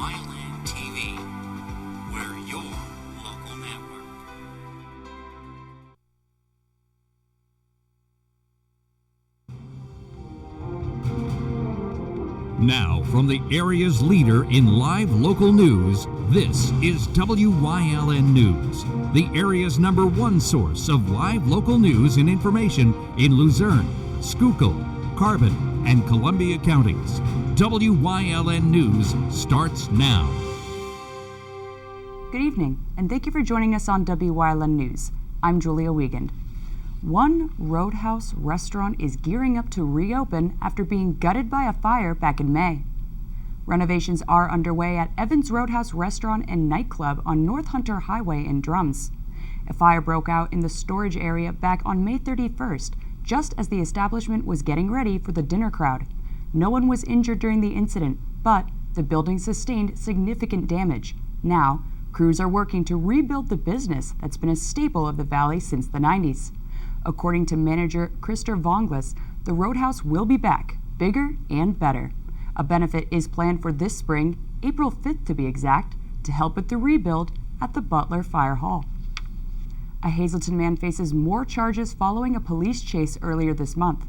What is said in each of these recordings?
Wyln TV. We're your local network. Now, from the area's leader in live local news, this is WYLN News, the area's #1 source of live local news and information in Luzerne, Schuylkill, Carbon, and Columbia counties. WYLN News starts now. Good evening, and thank you for joining us on WYLN News. I'm Julia Wiegand. One Roadhouse restaurant is gearing up to reopen after being gutted by a fire back in May. Renovations are underway at Evans Roadhouse Restaurant and Nightclub on North Hunter Highway in Drums. A fire broke out in the storage area back on May 31st, just as the establishment was getting ready for the dinner crowd. No one was injured during the incident, but the building sustained significant damage. Now, crews are working to rebuild the business that's been a staple of the valley since the 90s. According to manager Krister Vonglis, the Roadhouse will be back, bigger and better. A benefit is planned for this spring, April 5th to be exact, to help with the rebuild at the Butler Fire Hall. A Hazleton man faces more charges following a police chase earlier this month.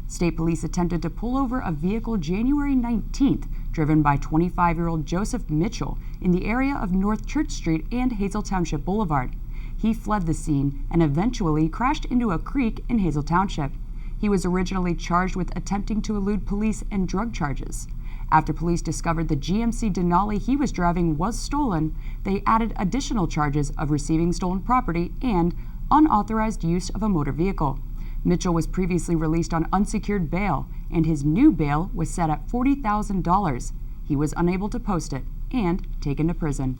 State police attempted to pull over a vehicle January 19th, driven by 25-year-old Joseph Mitchell in the area of North Church Street and Hazel Township Boulevard. He fled the scene and eventually crashed into a creek in Hazel Township. He was originally charged with attempting to elude police and drug charges. After police discovered the GMC Denali he was driving was stolen, they added additional charges of receiving stolen property and unauthorized use of a motor vehicle. Mitchell was previously released on unsecured bail, and his new bail was set at $40,000. He was unable to post it and taken to prison.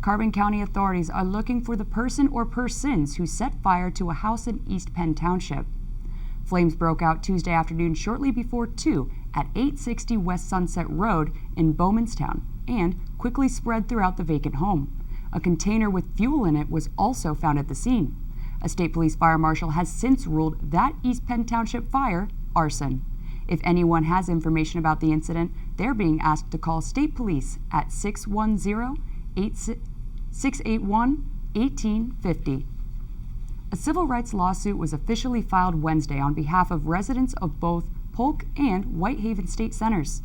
Carbon County authorities are looking for the person or persons who set fire to a house in East Penn Township. Flames broke out Tuesday afternoon shortly before 2 at 860 West Sunset Road in Bowmanstown and quickly spread throughout the vacant home. A container with fuel in it was also found at the scene. A state police fire marshal has since ruled that East Penn Township fire arson. If anyone has information about the incident, they're being asked to call state police at 610-681-1850. A civil rights lawsuit was officially filed Wednesday on behalf of residents of both Polk and Whitehaven state centers.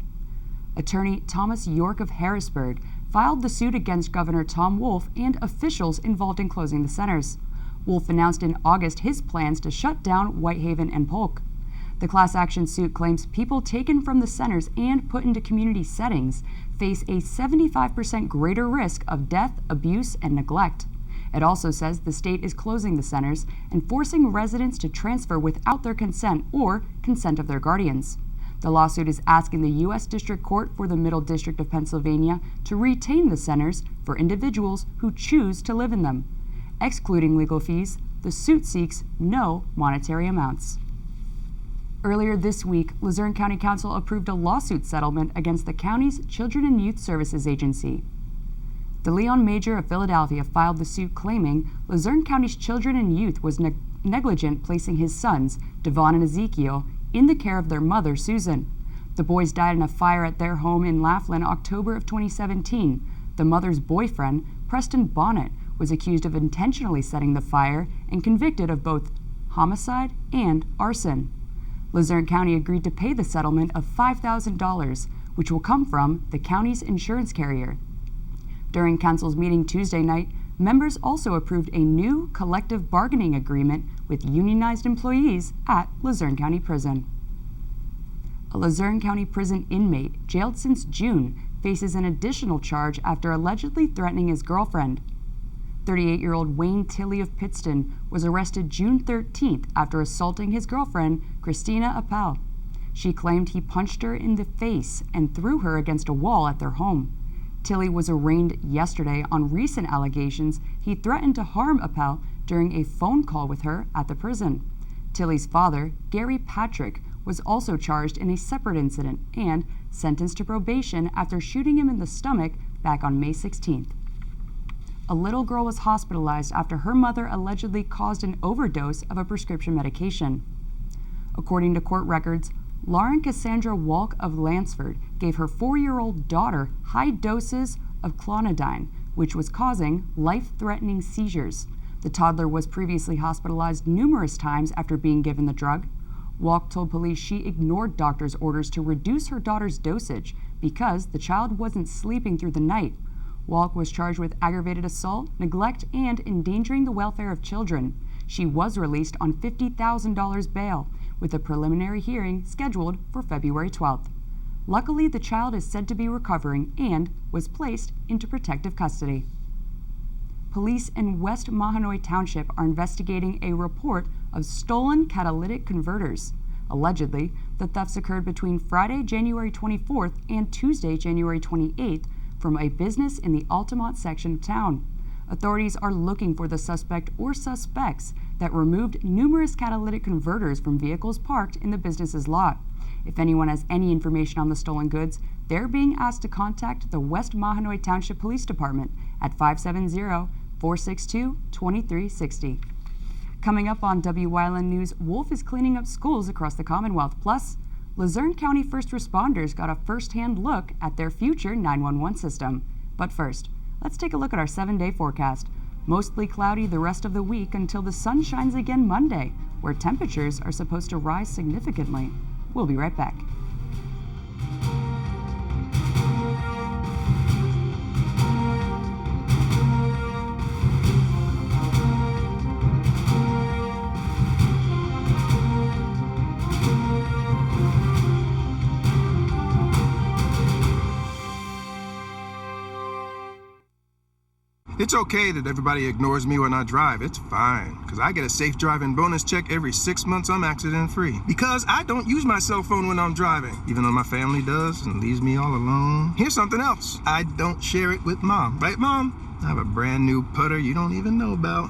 Attorney Thomas York of Harrisburg filed the suit against Governor Tom Wolf and officials involved in closing the centers. Wolf announced in August his plans to shut down Whitehaven and Polk. The class action suit claims people taken from the centers and put into community settings face a 75% greater risk of death, abuse, and neglect. It also says the state is closing the centers and forcing residents to transfer without their consent or consent of their guardians. The lawsuit is asking the U.S. District Court for the Middle District of Pennsylvania to retain the centers for individuals who choose to live in them. Excluding legal fees, the suit seeks no monetary amounts. Earlier this week, Luzerne County Council approved a lawsuit settlement against the county's Children and Youth Services Agency. The Leon Major of Philadelphia filed the suit claiming Luzerne County's Children and Youth was negligent placing his sons, Devon and Ezekiel, in the care of their mother, Susan. The boys died in a fire at their home in Laughlin, October of 2017. The mother's boyfriend, Preston Bonnet, was accused of intentionally setting the fire and convicted of both homicide and arson. Luzerne County agreed to pay the settlement of $5,000, which will come from the county's insurance carrier. During council's meeting Tuesday night, members also approved a new collective bargaining agreement with unionized employees at Luzerne County Prison. A Luzerne County Prison inmate, jailed since June, faces an additional charge after allegedly threatening his girlfriend. 38-year-old Wayne Tilley of Pittston was arrested June 13th after assaulting his girlfriend, Christina Appel. She claimed he punched her in the face and threw her against a wall at their home. Tilley was arraigned yesterday on recent allegations he threatened to harm Appel during a phone call with her at the prison. Tilley's father, Gary Patrick, was also charged in a separate incident and sentenced to probation after shooting him in the stomach back on May 16th. A little girl was hospitalized after her mother allegedly caused an overdose of a prescription medication. According to court records, Lauren Cassandra Walk of Lansford gave her 4-year-old daughter high doses of clonidine, which was causing life-threatening seizures. The toddler was previously hospitalized numerous times after being given the drug. Walk told police she ignored doctors' orders to reduce her daughter's dosage because the child wasn't sleeping through the night. Walk was charged with aggravated assault, neglect, and endangering the welfare of children. She was released on $50,000 bail, with a preliminary hearing scheduled for February 12th. Luckily, the child is said to be recovering and was placed into protective custody. Police in West Mahanoy Township are investigating a report of stolen catalytic converters. Allegedly, the thefts occurred between Friday, January 24th and Tuesday, January 28th from a business in the Altamont section of town. Authorities are looking for the suspect or suspects that removed numerous catalytic converters from vehicles parked in the business's lot. If anyone has any information on the stolen goods, they're being asked to contact the West Mahanoy Township Police Department at 570-462-2360. Coming up on Wyln News, Wolf is cleaning up schools across the Commonwealth. Plus, Luzerne County first responders got a first-hand look at their future 911 system. But first, let's take a look at our 7-day forecast. Mostly cloudy the rest of the week until the sun shines again Monday, where temperatures are supposed to rise significantly. We'll be right back. It's okay that everybody ignores me when I drive. It's fine, because I get a safe driving bonus check every 6 months I'm accident-free. Because I don't use my cell phone when I'm driving, even though my family does and leaves me all alone. Here's something else. I don't share it with Mom. Right, Mom? I have a brand new putter you don't even know about.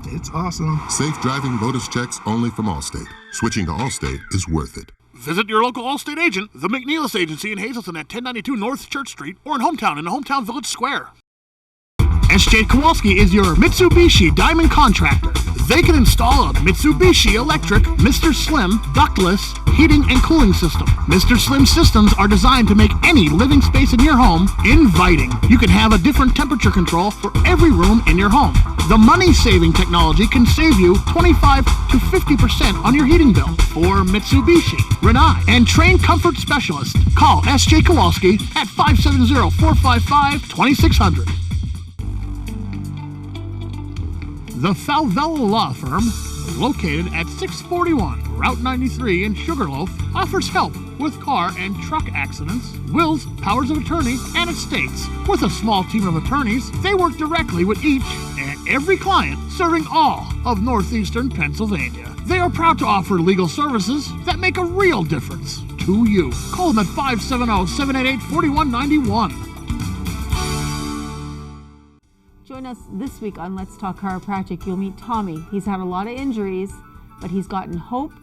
It's awesome. Safe driving bonus checks only from Allstate. Switching to Allstate is worth it. Visit your local Allstate agent, the McNeilis Agency in Hazleton at 1092 North Church Street, or in Hometown in the Hometown Village Square. S.J. Kowalski is your Mitsubishi Diamond contractor. They can install a Mitsubishi electric Mr. Slim ductless heating and cooling system. Mr. Slim systems are designed to make any living space in your home inviting. You can have a different temperature control for every room in your home. The money-saving technology can save you 25 to 50% on your heating bill. For Mitsubishi, Rinnai, and trained comfort specialists, call S.J. Kowalski at 570-455-2600. The Falvella Law Firm, located at 641 Route 93 in Sugarloaf, offers help with car and truck accidents, wills, powers of attorney, and estates. With a small team of attorneys, they work directly with each and every client, serving all of northeastern Pennsylvania. They are proud to offer legal services that make a real difference to you. Call them at 570-788-4191. Join us this week on Let's Talk Chiropractic. You'll meet Tommy. He's had a lot of injuries, but he's gotten hope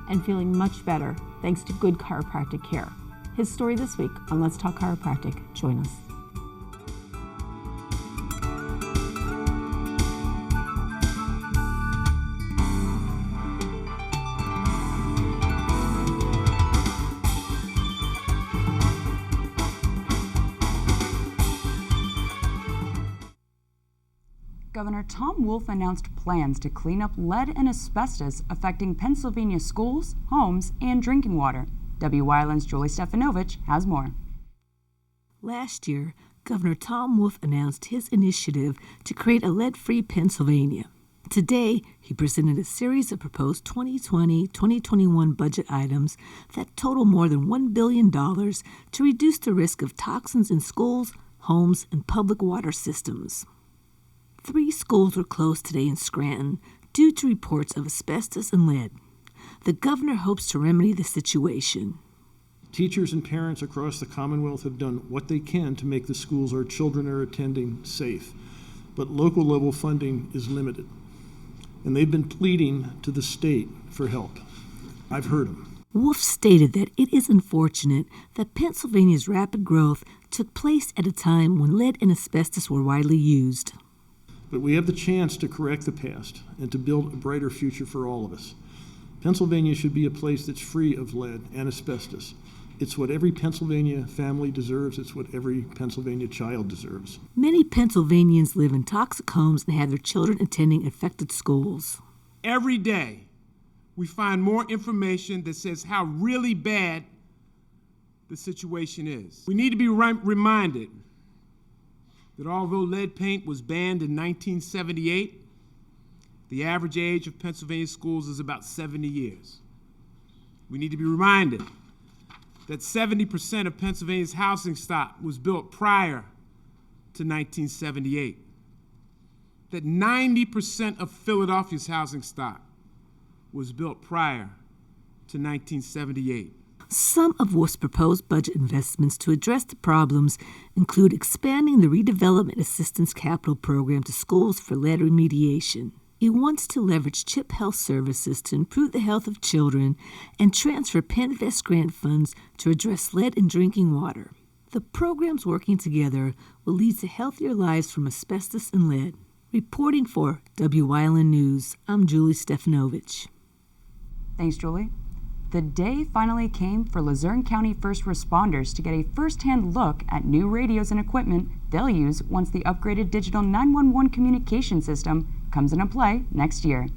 and feeling much better thanks to good chiropractic care. His story this week on Let's Talk Chiropractic. Join us. Governor Tom Wolf announced plans to clean up lead and asbestos affecting Pennsylvania schools, homes, and drinking water. Wyln's Julie Stefanovich has more. Last year, Governor Tom Wolf announced his initiative to create a lead-free Pennsylvania. Today, he presented a series of proposed 2020-2021 budget items that total more than $1 billion to reduce the risk of toxins in schools, homes, and public water systems. 3 schools were closed today in Scranton due to reports of asbestos and lead. The governor hopes to remedy the situation. Teachers and parents across the Commonwealth have done what they can to make the schools our children are attending safe, but local level funding is limited, and they've been pleading to the state for help. I've heard them. Wolf stated that it is unfortunate that Pennsylvania's rapid growth took place at a time when lead and asbestos were widely used. But we have the chance to correct the past and to build a brighter future for all of us. Pennsylvania should be a place that's free of lead and asbestos. It's what every Pennsylvania family deserves. It's what every Pennsylvania child deserves. Many Pennsylvanians live in toxic homes and have their children attending infected schools. Every day, we find more information that says how really bad the situation is. We need to be reminded that although lead paint was banned in 1978, the average age of Pennsylvania schools is about 70 years. We need to be reminded that 70% of Pennsylvania's housing stock was built prior to 1978. That 90% of Philadelphia's housing stock was built prior to 1978. Some of Wolf's proposed budget investments to address the problems include expanding the Redevelopment Assistance Capital Program to schools for lead remediation. He wants to leverage CHIP Health Services to improve the health of children and transfer PennVest grant funds to address lead in drinking water. The programs working together will lead to healthier lives from asbestos and lead. Reporting for Wyln News, I'm Julie Stefanovich. Thanks, Julie. The day finally came for Luzerne County first responders to get a first-hand look at new radios and equipment they'll use once the upgraded digital 911 communication system comes into play next year.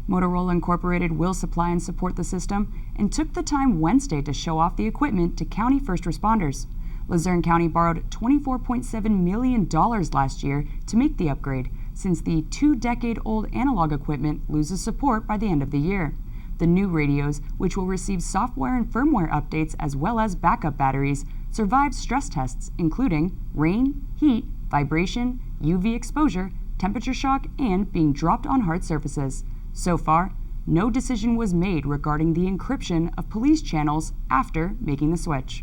Motorola Incorporated will supply and support the system and took the time Wednesday to show off the equipment to county first responders. Luzerne County borrowed $24.7 million last year to make the upgrade, since the 2-decade-old analog equipment loses support by the end of the year. The new radios, which will receive software and firmware updates as well as backup batteries, survived stress tests including rain, heat, vibration, UV exposure, temperature shock, and being dropped on hard surfaces. So far, no decision was made regarding the encryption of police channels after making the switch.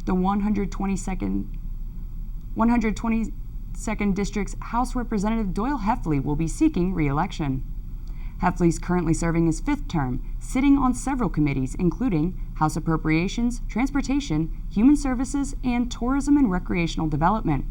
The 122nd District's House Representative Doyle Heffley will be seeking re-election. Heffley is currently serving his 5th term, sitting on several committees, including House Appropriations, Transportation, Human Services, and Tourism and Recreational Development.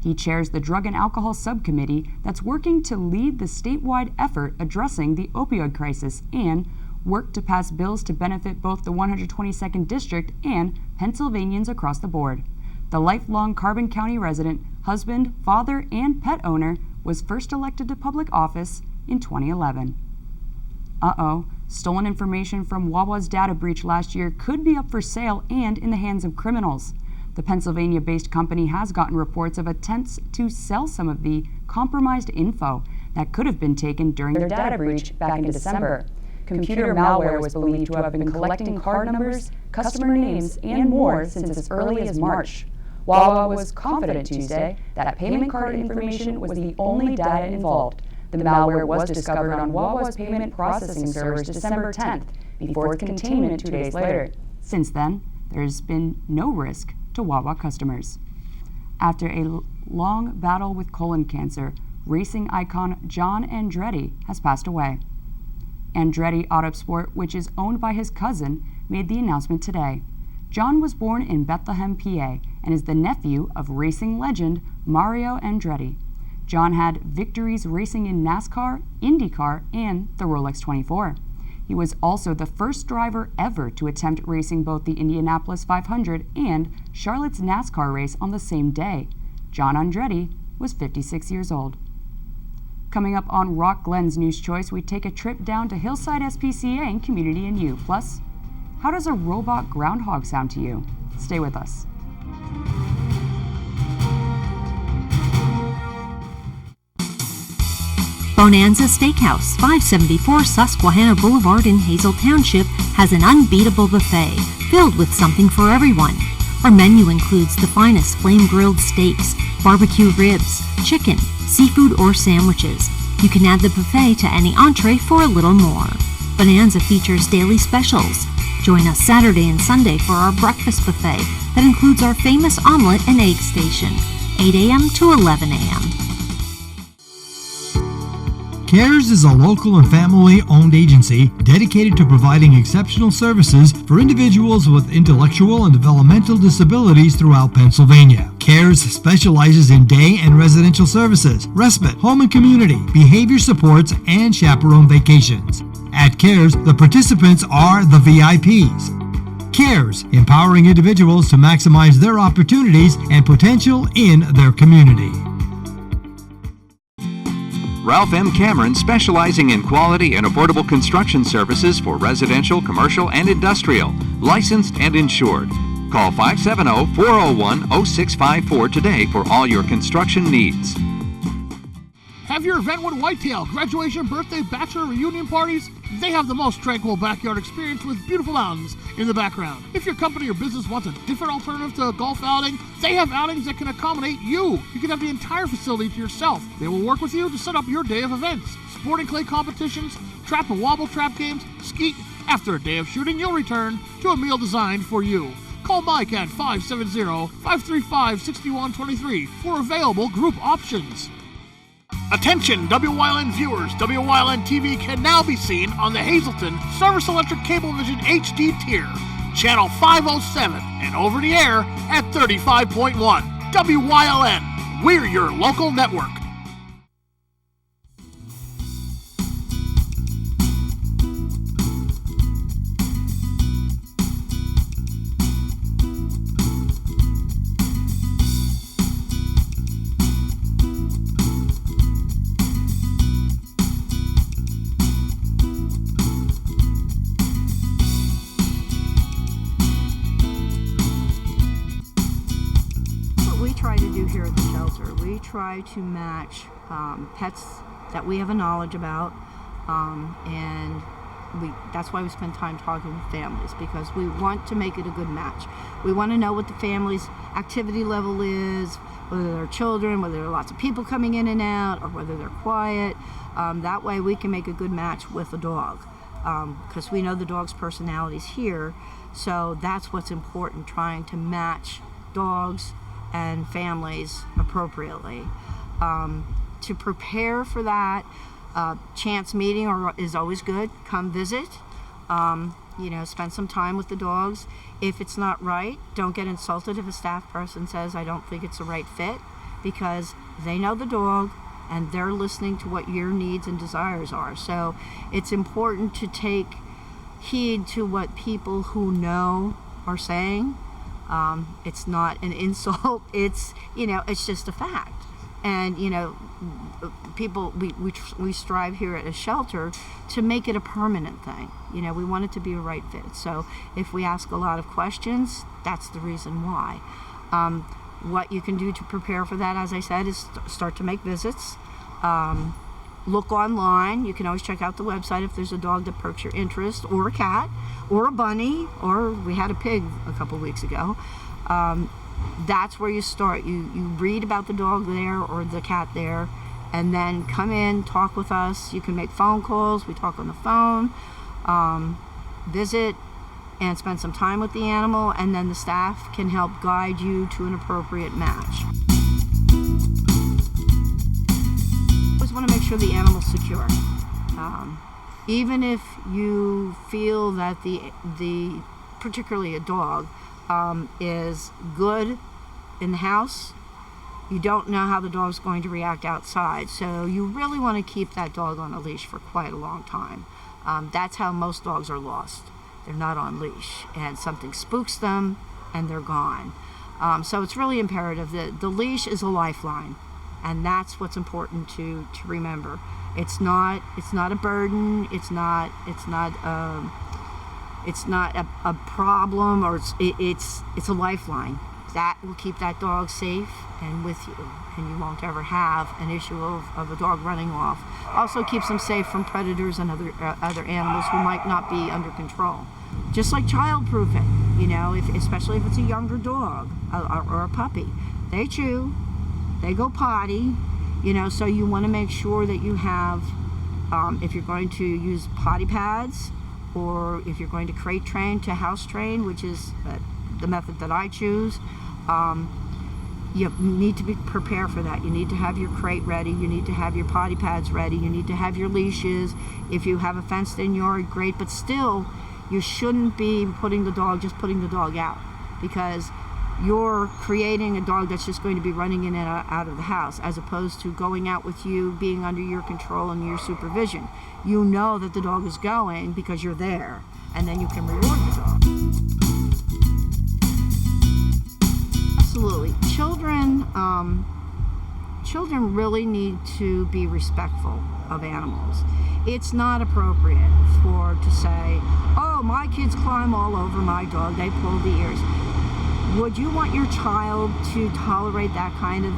He chairs the Drug and Alcohol Subcommittee that's working to lead the statewide effort addressing the opioid crisis and work to pass bills to benefit both the 122nd District and Pennsylvanians across the board. The lifelong Carbon County resident, husband, father, and pet owner was first elected to public office in 2011. Stolen information from Wawa's data breach last year could be up for sale and in the hands of criminals. The Pennsylvania-based company has gotten reports of attempts to sell some of the compromised info that could have been taken during their data breach back in December. Computer malware was believed to have been collecting card numbers, customer names, and more since as early as March. Wawa was confident Tuesday that payment card information was the only data involved. The malware was discovered on Wawa's payment processing servers December 10th, before its containment 2 days later. Since then, there's been no risk to Wawa customers. After a long battle with colon cancer, racing icon John Andretti has passed away. Andretti Autosport, which is owned by his cousin, made the announcement today. John was born in Bethlehem, PA, and is the nephew of racing legend Mario Andretti. John had victories racing in NASCAR, IndyCar, and the Rolex 24. He was also the first driver ever to attempt racing both the Indianapolis 500 and Charlotte's NASCAR race on the same day. John Andretti was 56 years old. Coming up on Rock Glen's News Choice, we take a trip down to Hillside SPCA and Community and You. Plus, how does a robot groundhog sound to you? Stay with us. Bonanza Steakhouse, 574 Susquehanna Boulevard in Hazel Township, has an unbeatable buffet filled with something for everyone. Our menu includes the finest flame-grilled steaks, barbecue ribs, chicken, seafood, or sandwiches. You can add the buffet to any entree for a little more. Bonanza features daily specials. Join us Saturday and Sunday for our breakfast buffet that includes our famous omelet and egg station, 8 a.m. to 11 a.m. CARES is a local and family-owned agency dedicated to providing exceptional services for individuals with intellectual and developmental disabilities throughout Pennsylvania. CARES specializes in day and residential services, respite, home and community, behavior supports, and chaperone vacations. At CARES, the participants are the VIPs. CARES, empowering individuals to maximize their opportunities and potential in their community. Ralph M. Cameron, specializing in quality and affordable construction services for residential, commercial, and industrial, licensed and insured. Call 570-401-0654 today for all your construction needs. Have your event with Whitetail, graduation, birthday, bachelor, reunion parties? They have the most tranquil backyard experience with beautiful mountains in the background. If your company or business wants a different alternative to a golf outing, they have outings that can accommodate you. You can have the entire facility to yourself. They will work with you to set up your day of events. Sporting clay competitions, trap and wobble trap games, ski. After a day of shooting, you'll return to a meal designed for you. Call Mike at 570-535-6123 for available group options. Attention WYLN viewers, WYLN TV can now be seen on the Hazleton Service Electric Cablevision HD tier, channel 507, and over the air at 35.1. WYLN, we're your local network. Try to match pets that we have a knowledge about, and that's why we spend time talking with families, because we want to make it a good match. We want to know what the family's activity level is, whether they're children, whether there are lots of people coming in and out, or whether they're quiet. That way we can make a good match with the dog, because we know the dog's personalities here. So that's what's important, trying to match dogs and families appropriately. To prepare for that, chance meeting is always good. Come visit, spend some time with the dogs. If it's not right, don't get insulted if a staff person says, I don't think it's the right fit, because they know the dog and they're listening to what your needs and desires are. So it's important to take heed to what people who know are saying. It's not an insult. It's just a fact. And people, we strive here at a shelter to make it a permanent thing. We want it to be a right fit. So if we ask a lot of questions, that's the reason why. What you can do to prepare for that, as I said, is start to make visits. Look online. You can always check out the website if there's a dog that perks your interest, or a cat, or a bunny, or we had a pig a couple weeks ago. That's where you start. You read about the dog there or the cat there, and then come in, talk with us. You can make phone calls. We talk on the phone, visit, and spend some time with the animal, and then the staff can help guide you to an appropriate match. Always want to make sure the animal's secure. Even if you feel that the particularly a dog, is good in the house, you don't know how the dog's going to react outside. So you really want to keep that dog on a leash for quite a long time. That's how most dogs are lost. They're not on leash, and something spooks them and they're gone. So it's really imperative that the leash is a lifeline, and that's what's important to remember. It's not a burden. It's not a problem, or it's a lifeline that will keep that dog safe and with you, and you won't ever have an issue of a dog running off. Also keeps them safe from predators and other animals who might not be under control. Just like child-proofing, especially if it's a younger dog or a puppy. They chew, they go potty, so you want to make sure that you have, if you're going to use potty pads, or if you're going to crate train to house train, which is the method that I choose, you need to be prepared for that. You need to have your crate ready. You need to have your potty pads ready. You need to have your leashes. If you have a fenced-in yard, great. But still, you shouldn't be putting the dog out, because you're creating a dog that's just going to be running in and out of the house, as opposed to going out with you, being under your control and your supervision. You know that the dog is going because you're there, and then you can reward the dog. Absolutely. Children really need to be respectful of animals. It's not appropriate to say, oh, my kids climb all over my dog, they pull the ears. Would you want your child to tolerate that kind of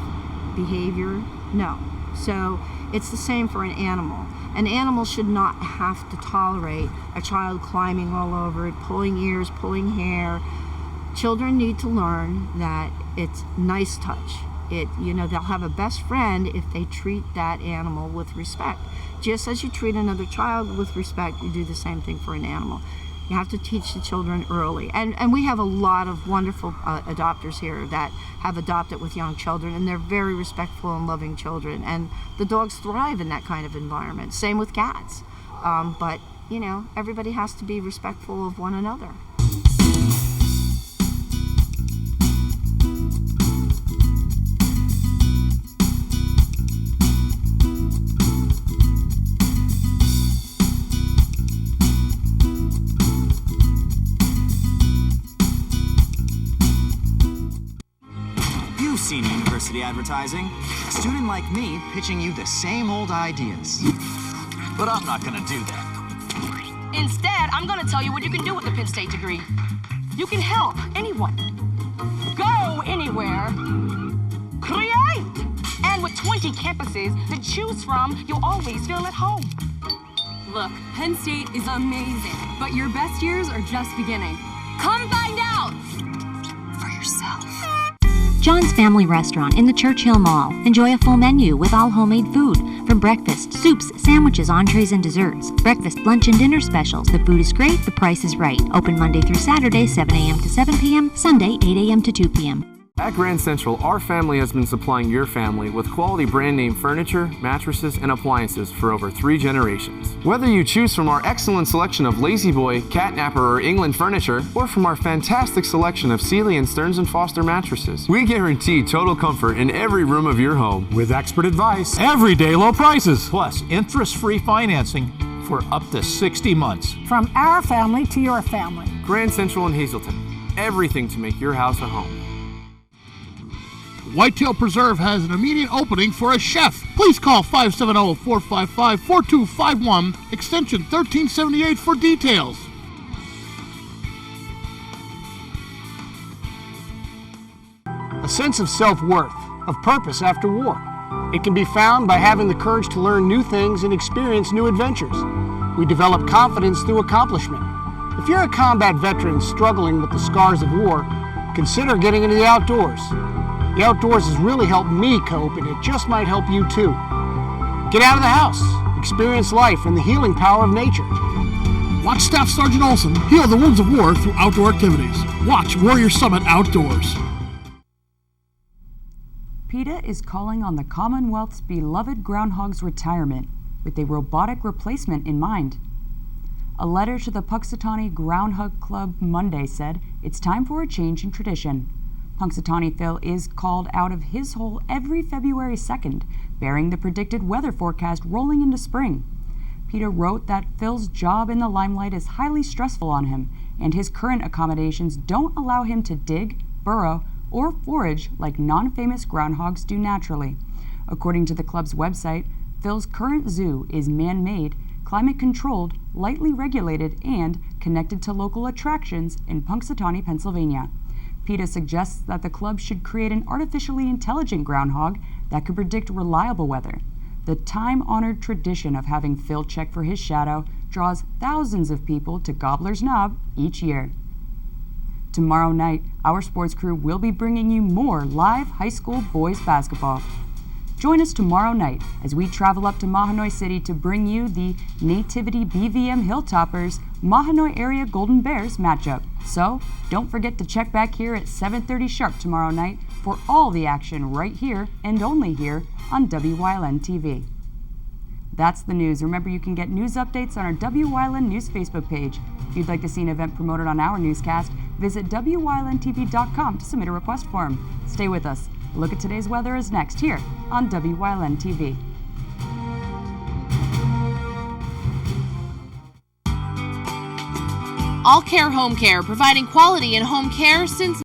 behavior? No. So it's the same for an animal. An animal should not have to tolerate a child climbing all over it, pulling ears, pulling hair. Children need to learn that it's nice touch. They'll have a best friend if they treat that animal with respect. Just as you treat another child with respect, you do the same thing for an animal. You have to teach the children early. And we have a lot of wonderful adopters here that have adopted with young children, and they're very respectful and loving children. And the dogs thrive in that kind of environment. Same with cats. But everybody has to be respectful of one another. Seen university advertising. A student like me pitching you the same old ideas. But I'm not gonna do that. Instead, I'm gonna tell you what you can do with a Penn State degree. You can help anyone. Go anywhere. Create! And with 20 campuses to choose from, you'll always feel at home. Look, Penn State is amazing, but your best years are just beginning. Come find out for yourself. John's Family Restaurant in the Churchill Mall. Enjoy a full menu with all homemade food. From breakfast, soups, sandwiches, entrees, and desserts. Breakfast, lunch, and dinner specials. The food is great, the price is right. Open Monday through Saturday, 7 a.m. to 7 p.m., Sunday, 8 a.m. to 2 p.m. At Grand Central, our family has been supplying your family with quality brand name furniture, mattresses, and appliances for over 3 generations. Whether you choose from our excellent selection of Lazy Boy, Catnapper, or England furniture, or from our fantastic selection of Sealy and Stearns & Foster mattresses, we guarantee total comfort in every room of your home. With expert advice, everyday low prices, plus interest-free financing for up to 60 months. From our family to your family. Grand Central in Hazleton. Everything to make your house a home. Whitetail Preserve has an immediate opening for a chef. Please call 570-455-4251, extension 1378 for details. A sense of self-worth, of purpose after war. It can be found by having the courage to learn new things and experience new adventures. We develop confidence through accomplishment. If you're a combat veteran struggling with the scars of war, consider getting into the outdoors. The outdoors has really helped me cope, and it just might help you too. Get out of the house, experience life and the healing power of nature. Watch Staff Sergeant Olson heal the wounds of war through outdoor activities. Watch Warrior Summit Outdoors. PETA is calling on the Commonwealth's beloved groundhog's retirement with a robotic replacement in mind. A letter to the Punxsutawney Groundhog Club Monday said it's time for a change in tradition. Punxsutawney Phil is called out of his hole every February 2nd, bearing the predicted weather forecast rolling into spring. PETA wrote that Phil's job in the limelight is highly stressful on him, and his current accommodations don't allow him to dig, burrow, or forage like non-famous groundhogs do naturally. According to the club's website, Phil's current zoo is man-made, climate-controlled, lightly regulated, and connected to local attractions in Punxsutawney, Pennsylvania. PETA suggests that the club should create an artificially intelligent groundhog that could predict reliable weather. The time-honored tradition of having Phil check for his shadow draws thousands of people to Gobbler's Knob each year. Tomorrow night, our sports crew will be bringing you more live high school boys basketball. Join us tomorrow night as we travel up to Mahanoy City to bring you the Nativity BVM Hilltoppers Mahanoy Area Golden Bears matchup. So, don't forget to check back here at 7:30 sharp tomorrow night for all the action right here and only here on Wyln TV. That's the news. Remember, you can get news updates on our Wyln News Facebook page. If you'd like to see an event promoted on our newscast, visit WYLNTV.com to submit a request form. Stay with us. A look at today's weather is next here on Wyln TV. All Care Home Care, providing quality in home care since